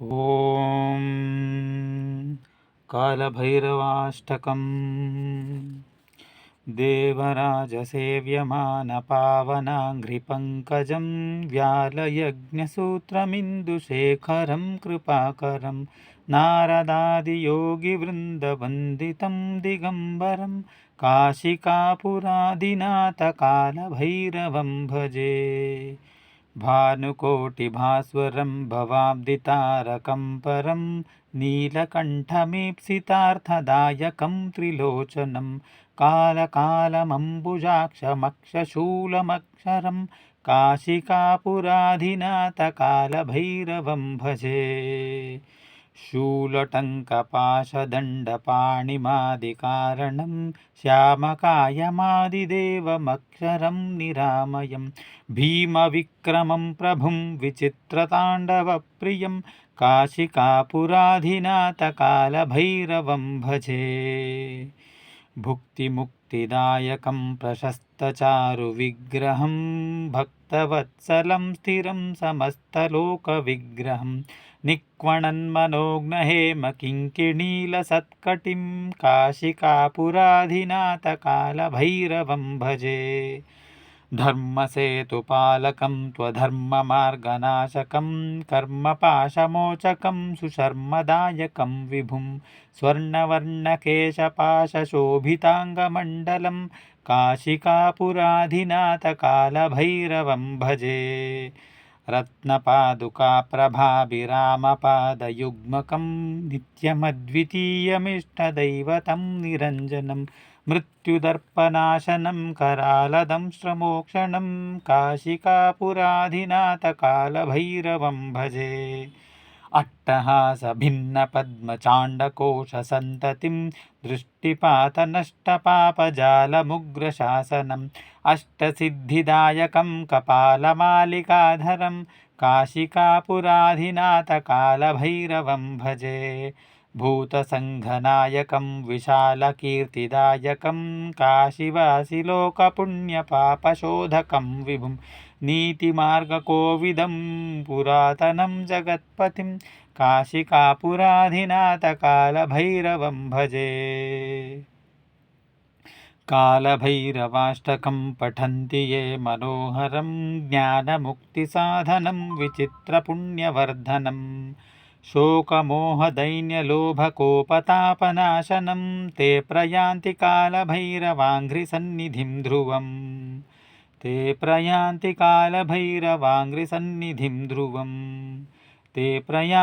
ॐ कालभैरवाष्टकम् देवराजसेव्यमानपावनाङ्घ्रिपङ्कजं व्यालयज्ञसूत्रमिन्दुशेखरं कृपाकरं नारदादियोगिवृन्दवन्दितं दिगम्बरं काशिकापुरादिनाथकालभैरवं भजे। भानुकोटिभास्वरं भवाब्दितारकं परं नीलकण्ठमीप्सितार्थदायकं त्रिलोचनं कालकालमम्बुजाक्षमक्षशूलमक्षरं काशिकापुराधिनाथकालभैरवं भजे। शूलटङ्कपाशदण्डपाणिमादिकारणं श्यामकायमादिदेवमक्षरं निरामयं भीमविक्रमं प्रभुं विचित्रताण्डवप्रियं काशिकापुराधिनाथकालभैरवं भजे। भुक्तिमुक्तिदायकं प्रशस्तचारुविग्रहं भक्तवत्सलं स्थिरं समस्तलोकविग्रहं निक्वणन्मनोज्ञहेमकिङ्किणीलसत्कटिं काशिकापुराधिनाथकालभैरवं भजे। धर्मसेतुपालकं त्वधर्ममार्गनाशकं कर्मपाशमोचकं सुशर्मदायकं विभुं स्वर्णवर्णकेशपाशशोभिताङ्गमण्डलं काशिकापुराधिनाथकालभैरवं भजे। रत्नपादुकाप्रभाभिरामपादयुग्मकं नित्यमद्वितीयमिष्टदैवतं निरञ्जनं मृत्युदर्पनाशनं करालदंष्ट्रमोक्षणं काशिकापुराधिनाथकालभैरवं भजे। अट्टहासभिन्नपद्मचाण्डकोशसन्ततिं दृष्टिपातनष्टपापजालमुग्रशासनम् अष्टसिद्धिदायकं कपालमालिकाधरं काशिकापुराधिनाथकालभैरवं भजे। भूतसङ्घनायकं विशालकीर्तिदायकं काशीवासिलोकपुण्यपापशोधकं विभुं नीतिमार्गकोविदं पुरातनं जगत्पतिं काशिकापुराधिनाथकालभैरवं भजे। कालभैरवाष्टकं पठन्ति ये मनोहरं ज्ञानमुक्तिसाधनं विचित्रपुण्यवर्धनं शोकमोहदैन्यलोभकोपतापनाशनं ते प्रयान्ति कालभैरवाङ्घ्रिसन्निधिं ध्रुवं ते प्रयान्ति कालभैरवाङ्घ्रिसन्निधिं ध्रुवं ते प्रयान्ति